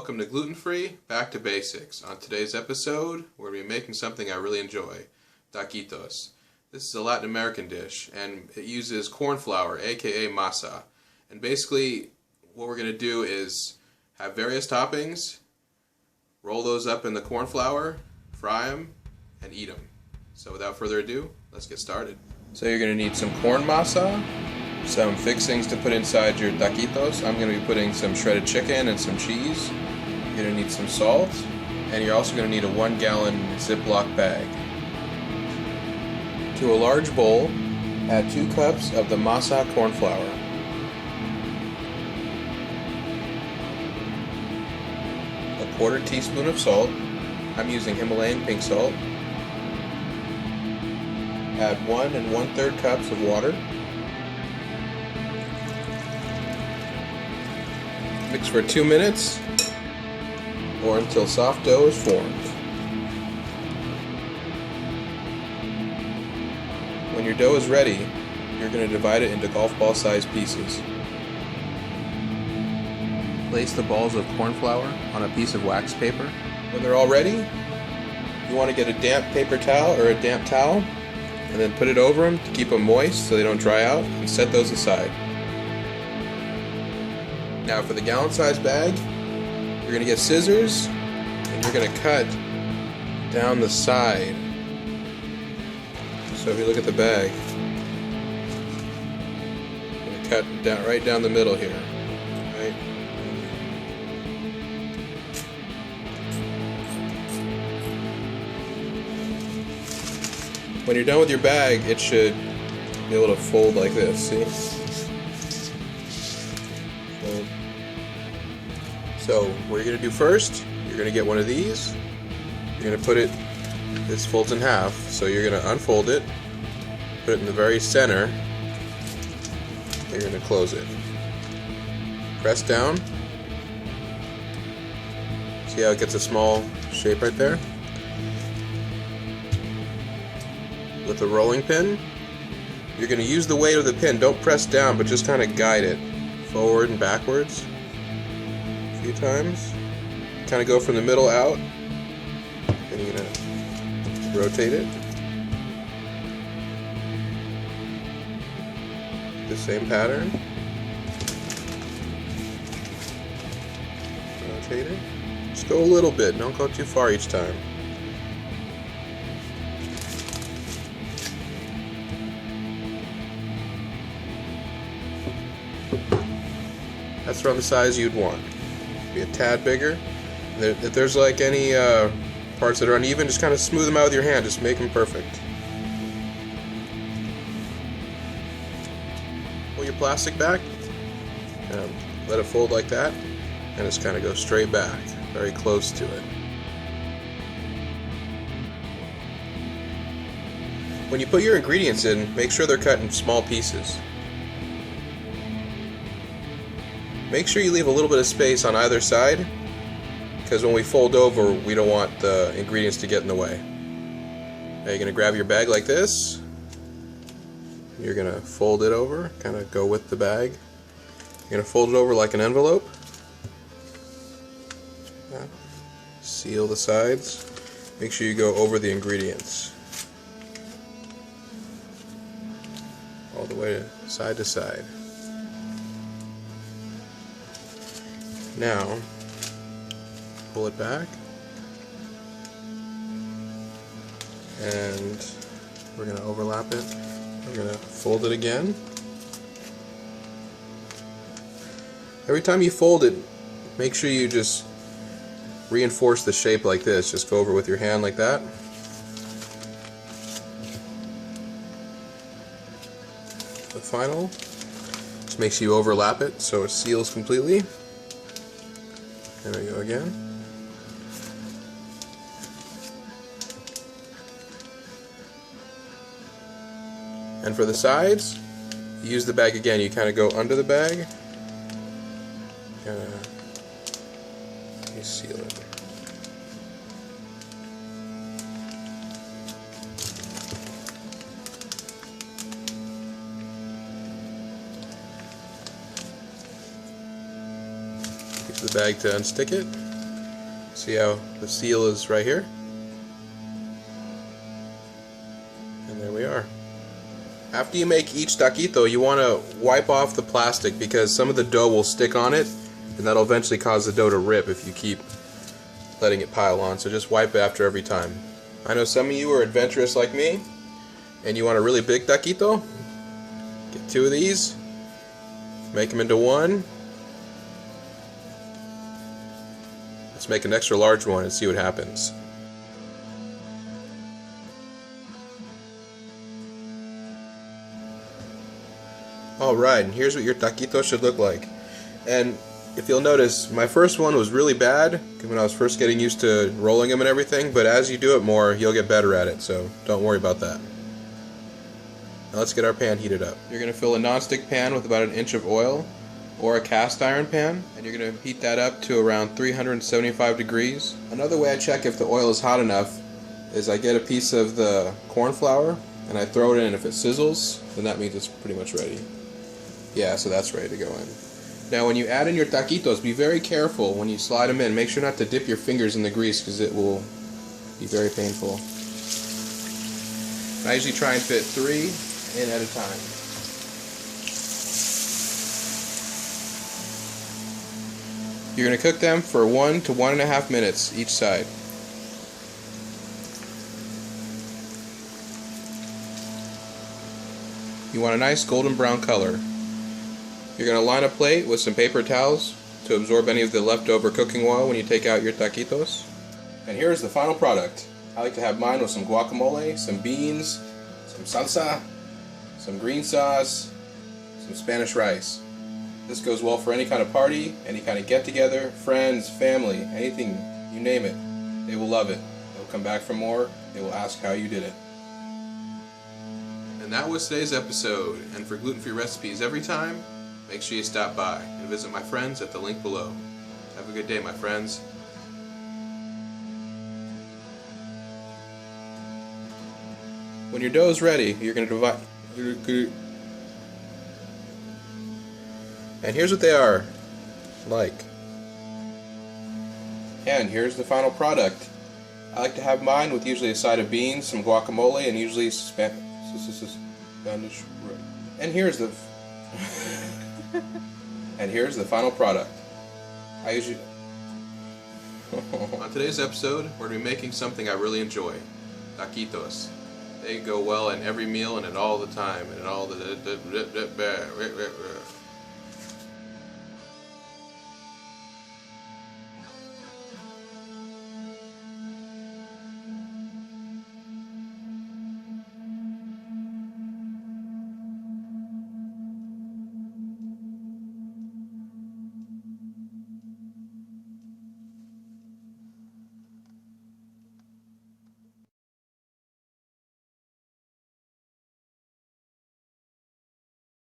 welcome to Gluten-Free, Back to Basics. On today's episode, we're going to be making something I really enjoy, taquitos. This is a Latin American dish, and it uses corn flour, aka masa. And basically, what we're going to do is have various toppings, roll those up in the corn flour, fry them, and eat them. So without further ado, let's get started. So you're going to need some corn masa, some fixings to put inside your taquitos. I'm going to be putting some shredded chicken and some cheese. You're going to need some salt, and you're also going to need a 1 gallon Ziploc bag. To a large bowl, add 2 cups of the Masa corn flour. A 1/4 teaspoon of salt. I'm using Himalayan pink salt. Add 1 1/3 cups of water. Mix for 2 minutes or until soft dough is formed. When your dough is ready, you're going to divide it into golf ball sized pieces. Place the balls of corn flour on a piece of wax paper. When they're all ready, you want to get a damp paper towel or a damp towel and then put it over them to keep them moist so they don't dry out, and set those aside. Now for the gallon size bag, you're going to get scissors and you're going to cut down the side. So if you look at the bag, you're going to cut down, right down the middle here. Right? When you're done with your bag, it should be able to fold like this, see? Fold. So what you're going to do first, you're going to get one of these, you're going to put it, this folds in half, so you're going to unfold it, put it in the very center, you're going to close it. Press down, see how it gets a small shape right there? With the rolling pin, you're going to use the weight of the pin, don't press down, but just kind of guide it forward and backwards. Few times, kind of go from the middle out, and you're going to rotate it. The same pattern. Rotate it. Just go a little bit, don't go too far each time. That's around the size you'd want. Be a tad bigger. If there's like any parts that are uneven, just kind of smooth them out with your hand. Just make them perfect. Pull your plastic back. Let it fold like that, and just kind of go straight back, very close to it. When you put your ingredients in, make sure they're cut in small pieces. Make sure you leave a little bit of space on either side, because when we fold over, we don't want the ingredients to get in the way. Now you're going to grab your bag like this. You're going to fold it over, kind of go with the bag. You're going to fold it over like an envelope. Seal the sides. Make sure you go over the ingredients. All the way side to side. Now, pull it back, and we're going to overlap it. We're going to fold it again. Every time you fold it, make sure you just reinforce the shape like this. Just go over it with your hand like that. The final, just make sure you overlap it so it seals completely. There we go again. And for the sides, use the bag again. You kind of go under the bag. You seal it. Use the bag to unstick it. See how the seal is right here? And there we are. After you make each taquito, you want to wipe off the plastic because some of the dough will stick on it, and that'll eventually cause the dough to rip if you keep letting it pile on. So just wipe it after every time. I know some of you are adventurous like me, and you want a really big taquito. Get 2 of these, make them into one. Let's make an extra large one and see what happens. Alright, and here's what your taquito should look like. And if you'll notice, my first one was really bad when I was first getting used to rolling them and everything, but as you do it more, you'll get better at it, so don't worry about that. Now let's get our pan heated up. You're going to fill a non-stick pan with about 1 inch of oil, or a cast iron pan, and you're going to heat that up to around 375 degrees. Another way I check if the oil is hot enough is I get a piece of the corn flour and I throw it in, and if it sizzles, then that means it's pretty much ready. Yeah, so that's ready to go in. Now when you add in your taquitos, be very careful when you slide them in. Make sure not to dip your fingers in the grease because it will be very painful. I usually try and fit 3 in at a time. You're going to cook them for 1 to 1.5 minutes each side. You want a nice golden brown color. You're going to line a plate with some paper towels to absorb any of the leftover cooking oil when you take out your taquitos. And here's the final product. I like to have mine with some guacamole, some beans, some salsa, some green sauce, some Spanish rice. This goes well for any kind of party, any kind of get-together, friends, family, anything, you name it. They will love it. They'll come back for more. They will ask how you did it. And that was today's episode. And for gluten-free recipes every time, make sure you stop by and visit my friends at the link below. Have a good day, my friends. When your dough is ready, you're going to divide... And here's what they are like. And here's the final product. I like to have mine with usually a side of beans, some guacamole, and usually Spanish. And here's the and here's the final product. I usually On today's episode, we're going to be making something I really enjoy. Taquitos. They go well in every meal and at all the time and at all the